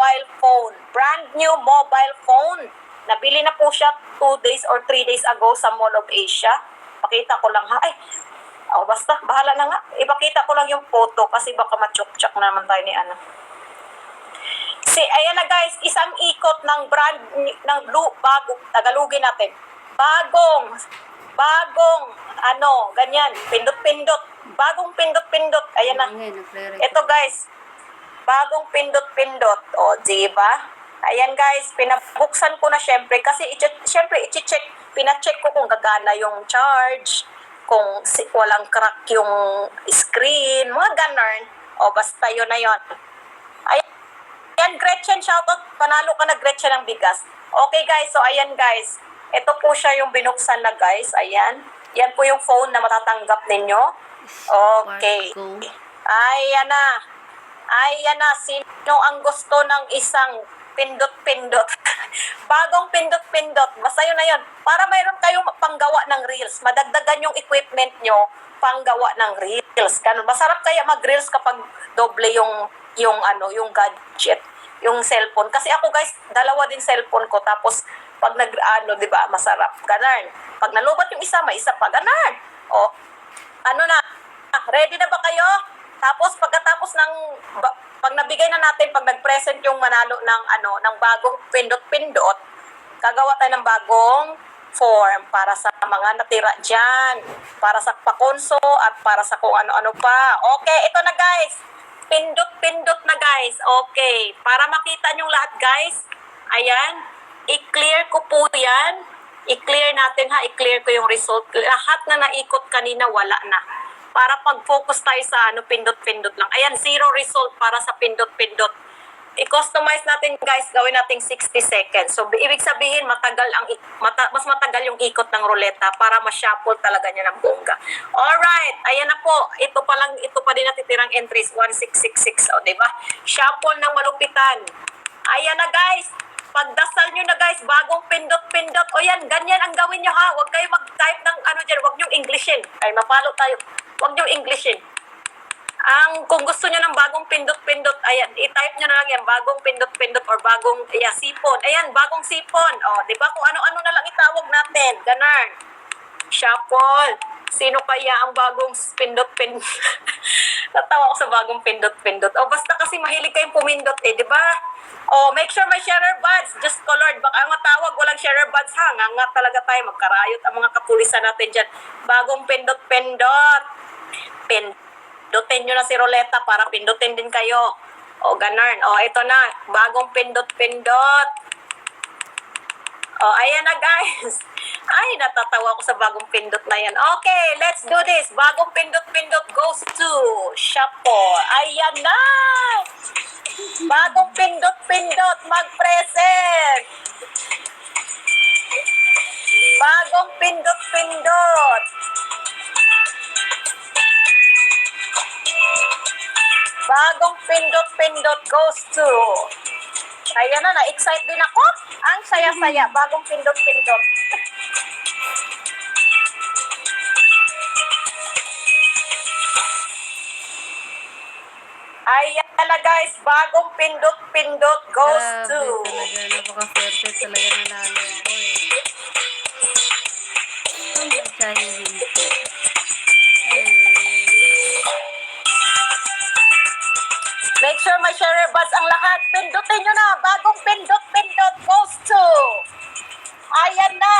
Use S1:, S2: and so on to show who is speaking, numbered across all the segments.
S1: mobile phone. Brand new mobile phone. Nabili na po siya 2 days or 3 days ago sa Mall of Asia. Pakita ko lang ha. Ay, basta, bahala na nga. Ipakita ko lang yung photo kasi baka matchok-chok naman tayo ni ano. Ayan na guys, isang ikot ng brand ng blue, bago, Tagalogin natin. Bagong, ganyan, pindot-pindot. Bagong pindot-pindot. Ayan na. Ito guys, bagong pindot-pindot. O, diba? Ayan guys, pinabuksan ko na syempre kasi i-check, pina-check ko kung gagana yung charge, kung walang crack yung screen, mga ganun. O, basta yun na yun. Ayan, Gretchen, shoutout. Panalo ka na, Gretchen, ng bigas. Okay guys, so ayan guys. Ito po siya yung binuksan na guys. Ayan. Yan po yung phone na matatanggap ninyo. Okay. Ayan na. Ayan na. Sino ang gusto ng isang pindot-pindot? Bagong pindot-pindot. Basta yun na yun. Para mayroon kayong panggawa ng reels. Madagdagan yung equipment nyo panggawa ng reels. Ganun. Masarap kaya mag-reels kapag doble yung gadget, yung cellphone. Kasi ako guys, dalawa din cellphone ko. Tapos pag di ba, masarap. Ganun. Pag nalubat yung isa, may isa pa. Ganun. O, ready na ba kayo? Tapos pagkatapos pag nabigay na natin, pag nag-present yung manalo ng bagong pindot-pindot, gagawa tayo ng bagong form para sa mga natira dyan, para sa pakonso at para sa kung ano-ano pa. Okay, ito na guys. Pindot-pindot na guys. Okay, para makita nyo lahat guys. Ayan, i-clear ko po yan. I-clear natin ha, i-clear ko yung result. Lahat na naikot kanina, wala na. Para pag-focus tayo sa pindot-pindot lang. Ayan, 0 result para sa pindot-pindot. I-customize natin guys, gawin natin 60 seconds. So, ibig sabihin, mas matagal yung ikot ng ruleta para ma-shuffle talaga niya ng bongga. Alright, ayan na po. Ito pa din natitirang entries, 1666. O, diba? Shuffle ng malupitan. Ayan na guys. Pagdasal nyo na guys, bagong pindot-pindot. O yan, ganyan ang gawin nyo ha. Huwag kayo mag-type ng dyan. Huwag nyo Englishin. Ay, mapalo tayo. Huwag nyo Englishin. Kung gusto nyo ng bagong pindot-pindot, ayan, i-type nyo na lang yan, bagong pindot-pindot or bagong, sipon. Ayan, bagong sipon. O, di ba? Kung ano-ano na lang itawag natin. Ganun. Shuffle. Sino kaya ang bagong pindot-pindot? Natawa ko sa bagong pindot-pindot. O, basta kasi mahilig kayong pumindot di ba? O, make sure may sharer buds. Just colored. Baka matawag, walang sharer buds ha. Nga talaga tayo. Magkarayot ang mga kapulisan natin dyan. Bagong pindot-pindot. Pindutin nyo na si Roleta para pindutin din kayo. O, ganun. O, ito na. Bagong pindot-pindot. O, ayan na guys. Ay, natatawa ko sa bagong pindot na yan. Okay, let's do this. Bagong pindot-pindot goes to Shapo. Ayan na! Bagong pindot-pindot mag-present. Bagong pindot-pindot. Bagong pindot-pindot goes to. Ayan na, na-excite din ako. Ang saya-saya. Bagong pindot-pindot. Ayan na guys, bagong pindot-pindot goes to.
S2: Talaga, napaka-swerte talaga nanalo ako
S1: Make sure may sharer buds ang lahat. Pindutin nyo na. Bagong pindot-pindot goes to. Ayan na.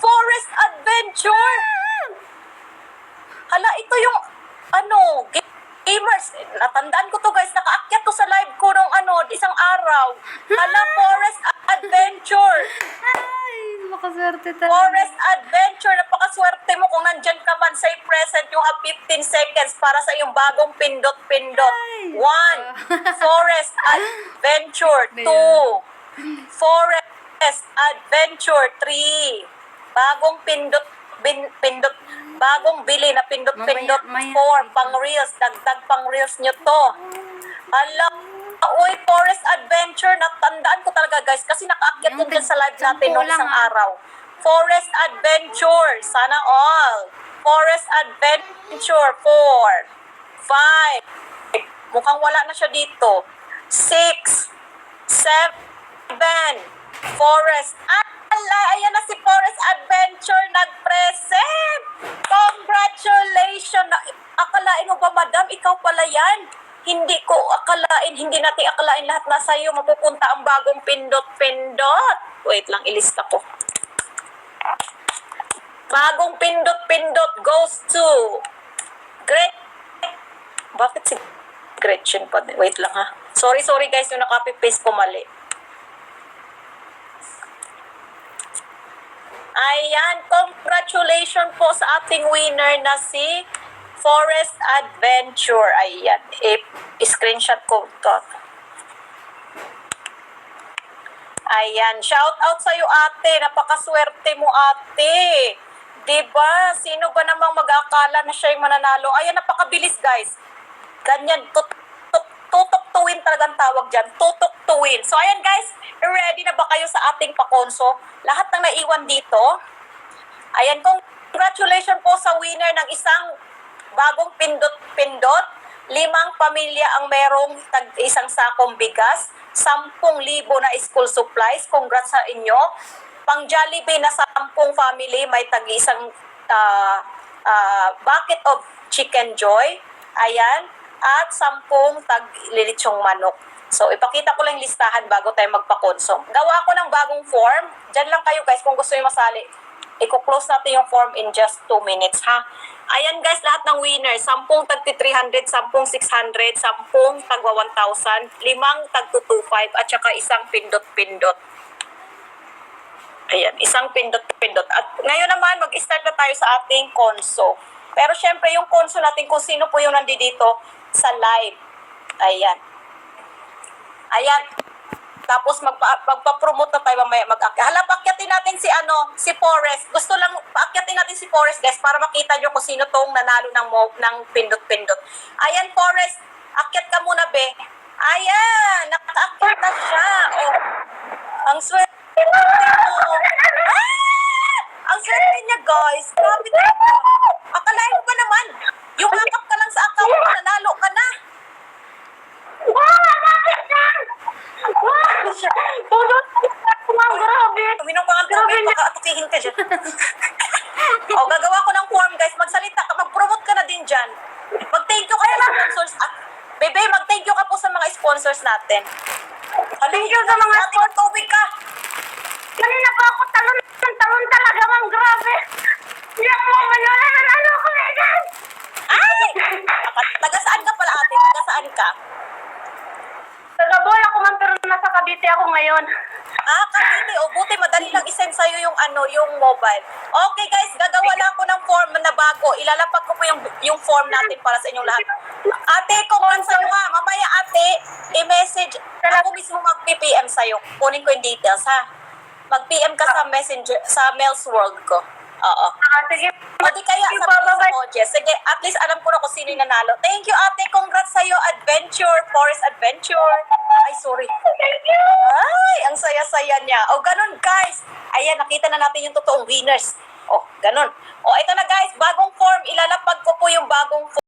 S1: Forest Adventure. Hala, ito yung gamers. Natandaan ko to guys. Nakaakyat to sa live ko nung isang araw. Hala, Forest Adventure.
S2: Makaswerte talaga.
S1: Forest Adventure. Napakaswerte mo kung nandyan ka man. Say present. You have 15 seconds para sa iyong bagong pindot-pindot. 1. Forest Adventure. 2. Forest Adventure. 3. Bagong pindot, bagong bili na pindot-pindot. 4. Pang reels. Dagdag pang reels nyo to. Alam, uy, Forest Adventure, natandaan ko talaga guys, kasi nakaakyat din sa live natin nung isang araw. Forest Adventure. Sana all. Forest Adventure. 4. 5. Mukhang wala na siya dito. 6. 7. Forest. Ayan na si Forest Adventure nag-present. Congratulations. Akalain mo ba, madam? Ikaw pala yan. Hindi natin akalain lahat na sa'yo mapupunta ang bagong pindot-pindot. Wait lang, ilista ko. Bagong pindot-pindot goes to Bakit si Gretchen pa? Wait lang ha. Sorry guys, yung naka-copy-paste ko mali. Ayan, congratulations po sa ating winner na si Forest Adventure. Ayan, i-screenshot ko to. Ayan, shout out sa'yo ate. Napakaswerte mo ate. Diba? Sino ba namang mag-akala na siya yung mananalo? Ayan, napakabilis guys. Ganyan, tutok to win talagang tawag dyan. Tutok to win. So ayan guys, ready na ba kayo sa ating pakonso? Lahat ng naiwan dito. Ayan, congratulations po sa winner ng isang bagong pindot-pindot. 5 pamilya ang merong isang sakong bigas. 10,000 na school supplies. Congrats sa inyo. Pang Jollibee na 10 family, may tag-isang bucket of chicken joy. Ayan. At 10 tag-lilitsong manok. So, ipakita ko lang yung listahan bago tayo magpa-consume. Gawa ko ng bagong form. Diyan lang kayo guys kung gusto nyo masali. I-close natin yung form in just 2 minutes, ha? Ayan guys, lahat ng winner. 10 tagti 300, 10 600, 10 tagwa 1,000, 5 tagto 25, at saka isang pindot-pindot. Ayan, isang pindot-pindot. At ngayon naman, mag-start na tayo sa ating konso. Pero syempre, yung konso natin, kung sino po yung nandito sa live. Ayan. Ayan. Tapos magpa-promote na tayo mamaya mag-akyat. Hala, paakyatin natin si Forest. Gusto lang paakyatin natin si Forest, guys, para makita nyo kung sino tong nanalo ng pindot-pindot. Ayan, Forest. Akyat ka muna, be. Ayan, nakaakyat na siya. Oh, ang swerte mo. Ang swerte niya, guys. Grabe talaga. Akalain mo ba naman? Yung akap ka lang sa account mo, nanalo ka na. Uminom ka ng tubig, baka atukihin ka dyan. O, gagawa ko ng form, guys. Magsalita ka, mag-promote ka na din dyan. Mag-thank you kayo sa sponsors. Bebe, mag-thank you ka po sa mga sponsors natin.
S3: Thank you sa mga
S1: sponsors. Tubig ka.
S3: Kanina pa ako talon talaga, ma'am. Grabe. Hindi ako mangyari. Nanalo ko na yan.
S1: Ay! Taga-saan ka pala, ate? Taga-saan ka?
S3: Tagabol ako, ma'am, pero nasa Cavite ako ngayon.
S1: Cavite. O, buti madali lang isend sa'yo yung mobile. Okay, guys. Gagawa lang ako ng form na bago. Ilalapag ko po yung form natin para sa inyong lahat. Ate, congrats sa'yo ha. Mamaya, ate, i-message. Ako mismo mag-PPM sa'yo. Kunin ko yung details, ha? Mag-PM ka sa messenger, sa Mails World ko. Oo.
S3: Sige.
S1: O di kaya sa messages. Sige, at least alam ko na kung sino yung nanalo. Thank you, ate. Congrats sa'yo, Adventure. Forest Adventure. Ay, sorry.
S3: Thank you.
S1: Ay, ang saya-saya niya. O, ganun, guys. Ayan, nakita na natin yung totoong winners. O, ganun. O, ito na, guys. Bagong form. Ilalapag ko po yung bagong form.